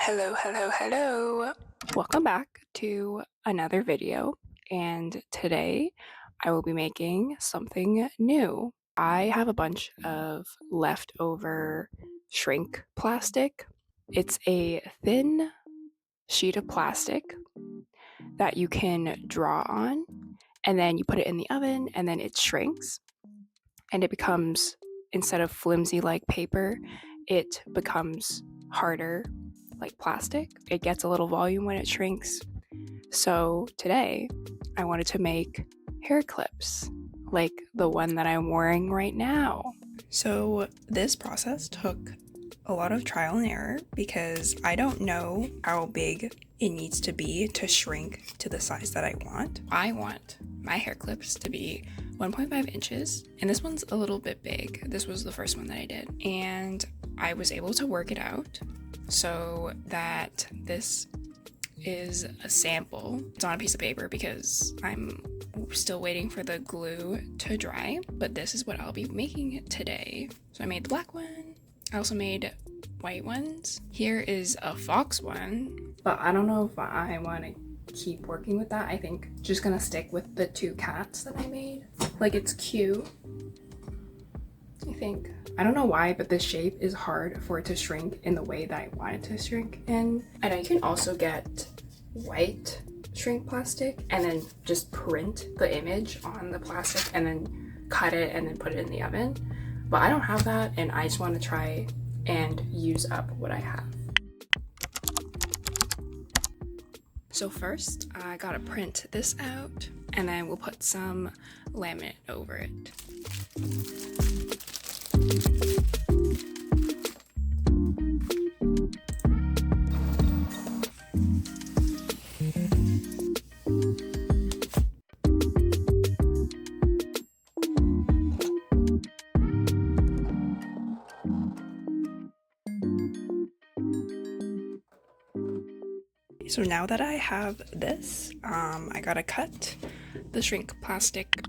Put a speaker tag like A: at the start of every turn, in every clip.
A: Hello. Welcome back to another video, and today I will be making something new. I have a bunch of leftover shrink plastic. It's a thin sheet of plastic that you can draw on, and then you put it in the oven, and then it shrinks, and it becomes, instead of flimsy like paper, it becomes harder like plastic. It gets a little volume when it shrinks. So today I wanted to make hair clips like the one that I'm wearing right now. So this process took a lot of trial and error because I don't know how big it needs to be to shrink to the size that I want. I want my hair clips to be 1.5 inches, and this one's a little bit big. This was the first one that I did, and I was able to work it out so that this is a sample. It's on a piece of paper because I'm still waiting for the glue to dry, but this is what I'll be making today. So I made the black one. I also made white ones. Here is a fox one, but I don't know if I want to keep working with that. I think just gonna stick with the two cats that I made. Like, it's cute, I think. I don't know why, but this shape is hard for it to shrink in the way that I want it to shrink in. And I can also get white shrink plastic and then just print the image on the plastic and then cut it and then put it in the oven. But I don't have that, and I just want to try and use up what I have. So first, I gotta print this out, and then we'll put some laminate over it. So now that I have this, I gotta cut the shrink plastic.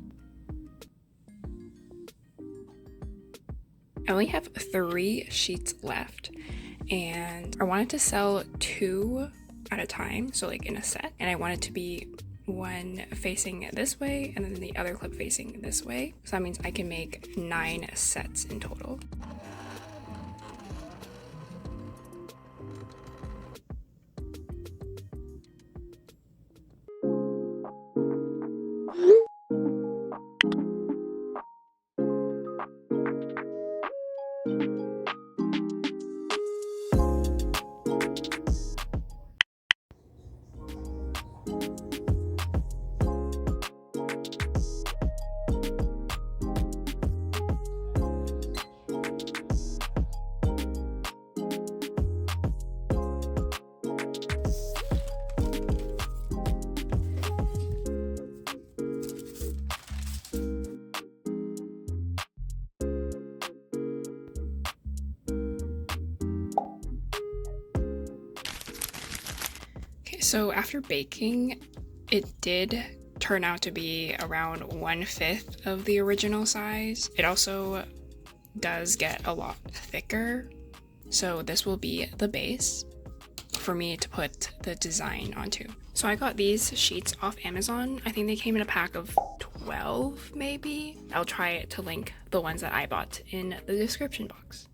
A: I only have 3 sheets left, and I wanted to sell 2 at a time, so like in a set, and I want it to be one facing this way and then the other clip facing this way. So that means I can make 9 sets in total. So after baking, it did turn out to be around 1/5 of the original size. It also does get a lot thicker. So this will be the base for me to put the design onto. So I got these sheets off Amazon. I think they came in a pack of 12 maybe. I'll try to link the ones that I bought in the description box.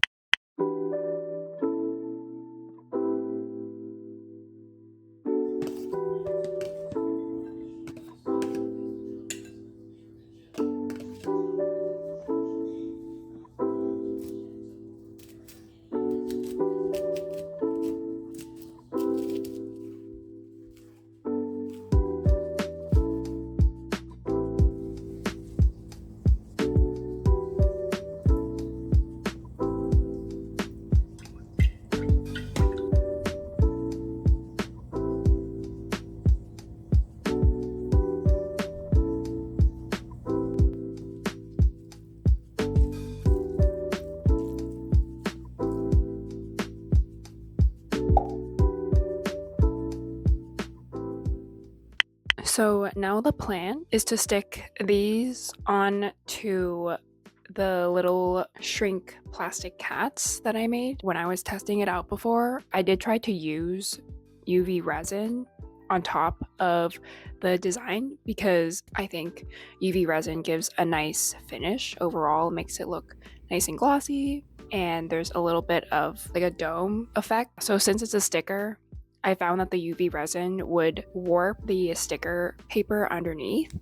A: So now the plan is to stick these on to the little shrink plastic cats that I made. When I was testing it out before, I did try to use UV resin on top of the design because I think UV resin gives a nice finish overall, makes it look nice and glossy, and there's a little bit of like a dome effect. So since it's a sticker, I found that the UV resin would warp the sticker paper underneath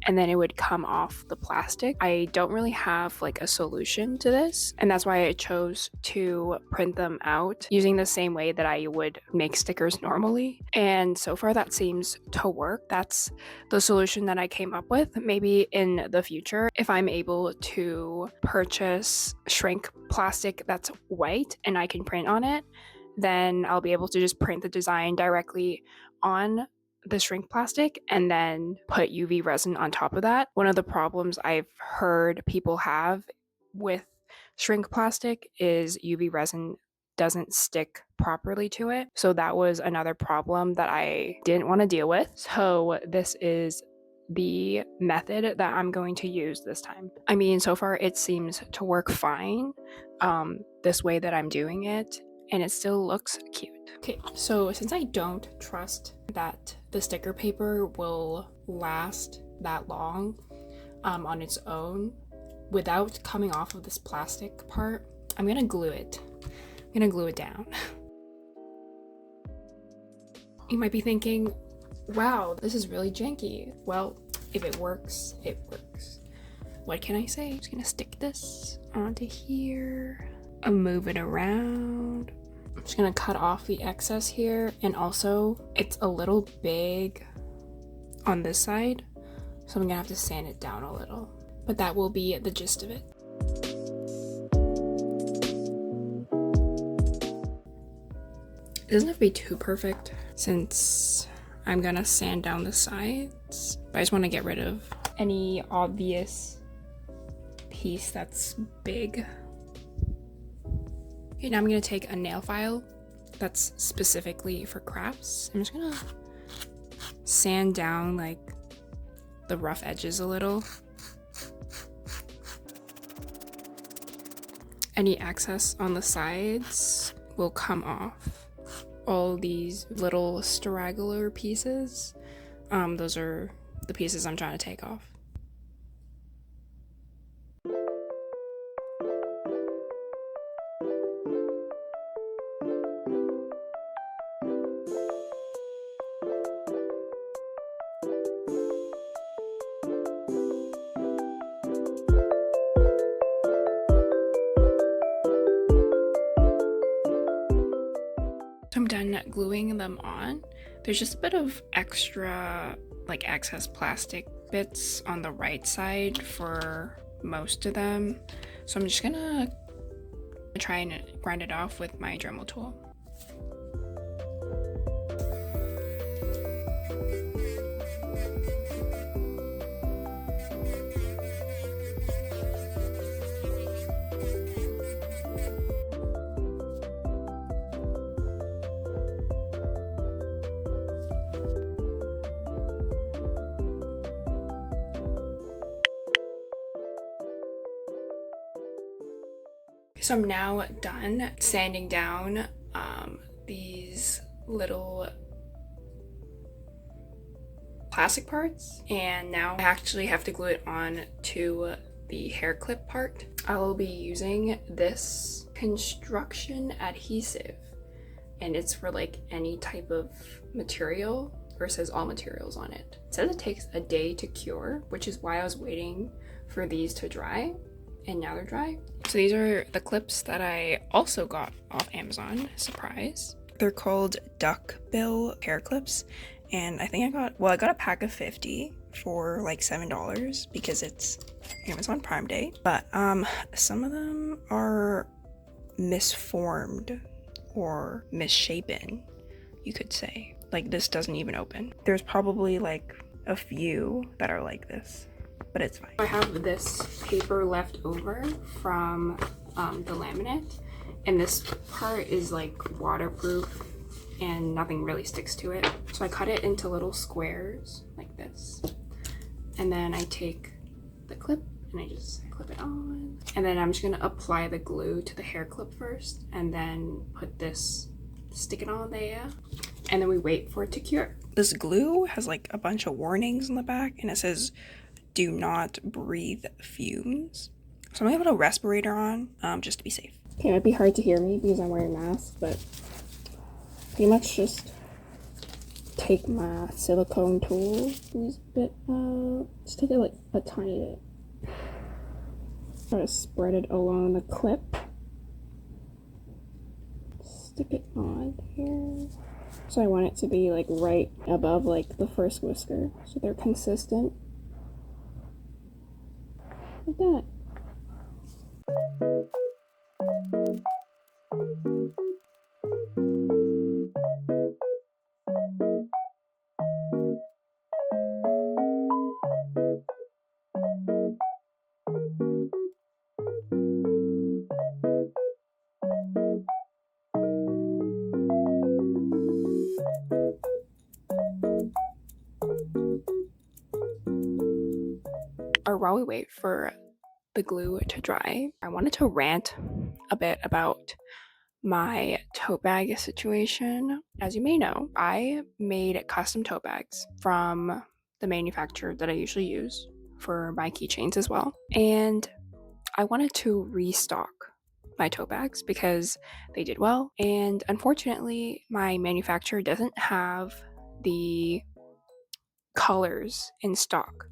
A: and then it would come off the plastic. I don't really have like a solution to this, and that's why I chose to print them out using the same way that I would make stickers normally. And so far that seems to work. That's the solution that I came up with. Maybe in the future, if I'm able to purchase shrink plastic that's white and I can print on it, then I'll be able to just print the design directly on the shrink plastic and then put UV resin on top of that. One of the problems I've heard people have with shrink plastic is UV resin doesn't stick properly to it. So that was another problem that I didn't want to deal with. So this is the method that I'm going to use this time. I mean, so far it seems to work fine, this way that I'm doing it, and it still looks cute. Okay, so since I don't trust that the sticker paper will last that long on its own without coming off of this plastic part, I'm gonna glue it. I'm gonna glue it down. You might be thinking, wow, this is really janky. Well, if it works, it works. What can I say? I'm just gonna stick this onto here. I'll move it around. I'm just gonna cut off the excess here, and also it's a little big on this side, so I'm gonna have to sand it down a little, but that will be the gist of it. It doesn't have to be too perfect since I'm gonna sand down the sides, but I just want to get rid of any obvious piece that's big. Okay, now I'm gonna take a nail file that's specifically for crafts. I'm just gonna sand down like the rough edges a little. Any excess on the sides will come off. All these little straggler pieces, those are the pieces I'm trying to take off. So I'm done gluing them on. There's just a bit of extra, like excess plastic bits on the right side for most of them. So I'm just gonna try and grind it off with my Dremel tool. So I'm now done sanding down these little plastic parts, and now I actually have to glue it on to the hair clip part. I will be using this construction adhesive, and it's for like any type of material, or it says all materials on it. It says it takes a day to cure, which is why I was waiting for these to dry, and now they're dry. So these are the clips that I also got off Amazon, surprise. They're called duckbill hair clips, and I think I got a pack of 50 for like $7 because it's Amazon Prime Day. But some of them are misformed or misshapen, you could say. Like this doesn't even open. There's probably like a few that are like this, but it's fine. I have this paper left over from the laminate, and this part is like waterproof and nothing really sticks to it. So I cut it into little squares like this, and then I take the clip and I just clip it on. And then I'm just gonna apply the glue to the hair clip first, and then stick it on there, and then we wait for it to cure. This glue has like a bunch of warnings on the back, and it says, "Do not breathe fumes." So I'm gonna put a respirator on, just to be safe. Okay, it might be hard to hear me because I'm wearing a mask, but pretty much just take my silicone tool, squeeze a bit out, just take it like a tiny bit. Try to spread it along the clip. Stick it on here. So I want it to be like right above like the first whisker, so they're consistent. Like that. Or while we wait for the glue to dry, I wanted to rant a bit about my tote bag situation. As you may know, I made custom tote bags from the manufacturer that I usually use for my keychains as well. And I wanted to restock my tote bags because they did well. And unfortunately, my manufacturer doesn't have the colors in stock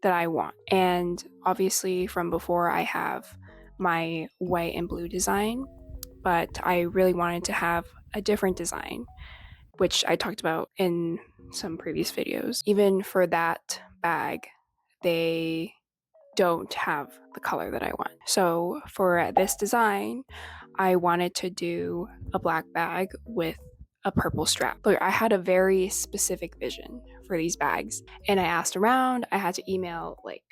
A: that I want. And obviously, from before, I have my white and blue design, but I really wanted to have a different design, which I talked about in some previous videos. Even for that bag, they don't have the color that I want. So for this design, I wanted to do a black bag with a purple strap. But I had a very specific vision for these bags, and I asked around. I had to email like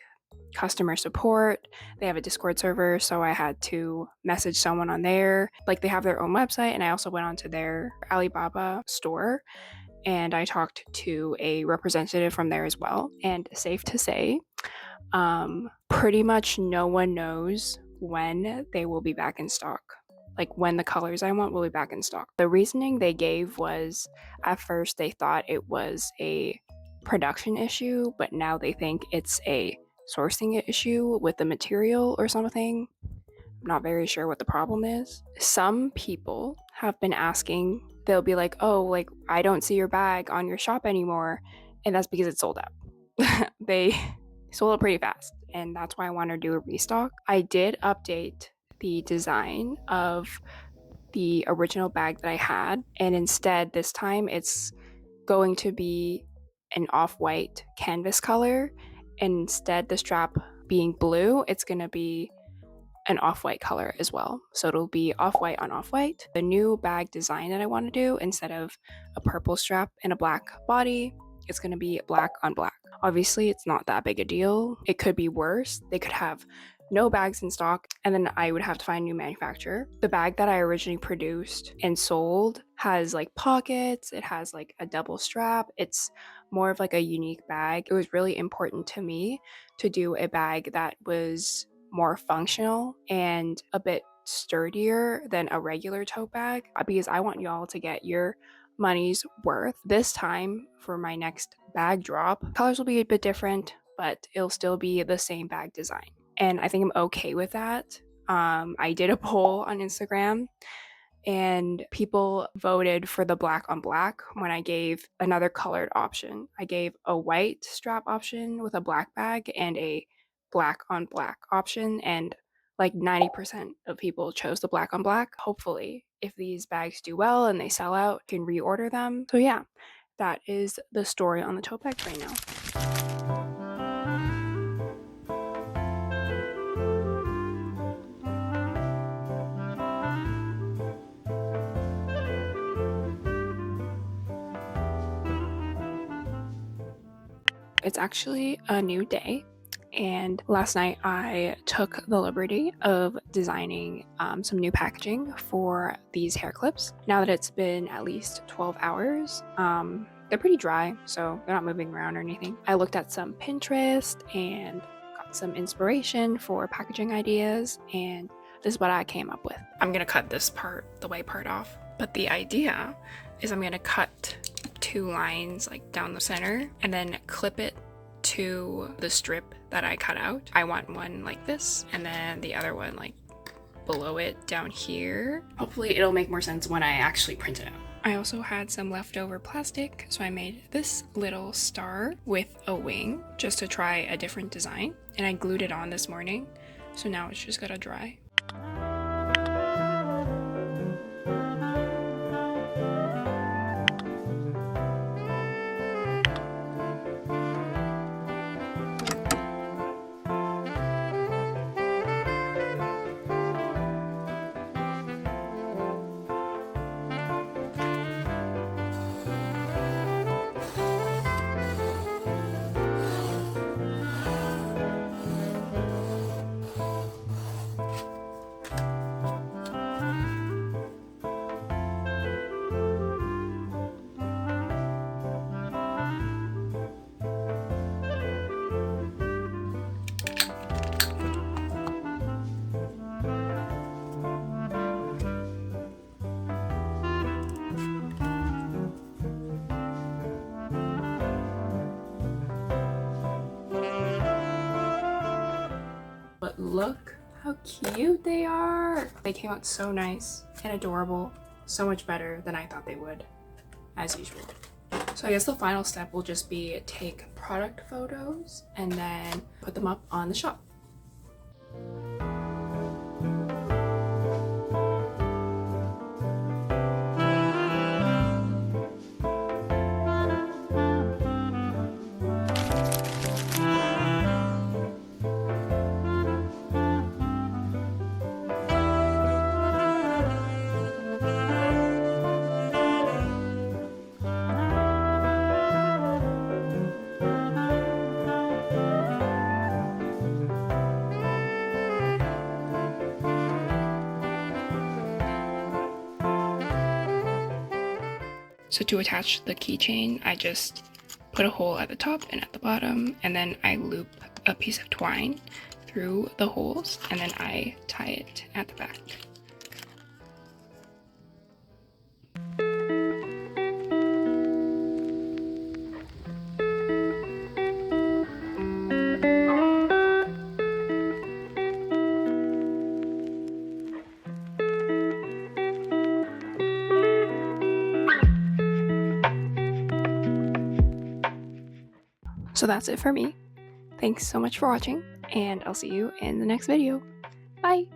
A: customer support. They have a Discord server, so I had to message someone on there. Like, they have their own website, and I also went onto their Alibaba store and I talked to a representative from there as well. And safe to say, pretty much no one knows when they will be back in stock. Like, when the colors I want will be back in stock. The reasoning they gave was, at first they thought it was a production issue, but now they think it's a sourcing issue with the material or something. I'm not very sure what the problem is. Some people have been asking, they'll be like, "Oh, like, I don't see your bag on your shop anymore," and that's because it's sold out. They sold it pretty fast, and that's why I wanted to do a restock. I did update the design of the original bag that I had, and instead this time it's going to be an off-white canvas color, and instead the strap being blue, it's going to be an off-white color as well. So it'll be off-white on off-white. The new bag design that I want to do, instead of a purple strap and a black body, it's going to be black on black. Obviously, it's not that big a deal. It could be worse. They could have no bags in stock, and then I would have to find a new manufacturer. The bag that I originally produced and sold has like pockets, it has like a double strap. It's more of like a unique bag. It was really important to me to do a bag that was more functional and a bit sturdier than a regular tote bag, because I want y'all to get your money's worth. This time for my next bag drop, colors will be a bit different, but it'll still be the same bag design. And I think I'm okay with that. I did a poll on Instagram and people voted for the black on black when I gave another colored option. I gave a white strap option with a black bag and a black on black option, and like 90% of people chose the black on black. Hopefully, if these bags do well and they sell out, I can reorder them. So yeah, that is the story on the tote bags right now. It's actually a new day, and last night I took the liberty of designing some new packaging for these hair clips. Now that it's been at least 12 hours, they're pretty dry, so they're not moving around or anything. I looked at some Pinterest and got some inspiration for packaging ideas, and this is what I came up with. I'm gonna cut this part, the white part, off, but the idea is I'm gonna cut 2 lines like down the center and then clip it to the strip that I cut out. I want one like this and then the other one like below it down here. Hopefully it'll make more sense when I actually print it out. I also had some leftover plastic, so I made this little star with a wing just to try a different design, and I glued it on this morning, so now it's just gotta dry. But look how cute they are! They came out so nice and adorable, so much better than I thought they would, as usual. So I guess the final step will just be take product photos and then put them up on the shop. So to attach the keychain, I just put a hole at the top and at the bottom, and then I loop a piece of twine through the holes, and then I tie it at the back. So that's it for me. Thanks so much for watching, and I'll see you in the next video. Bye!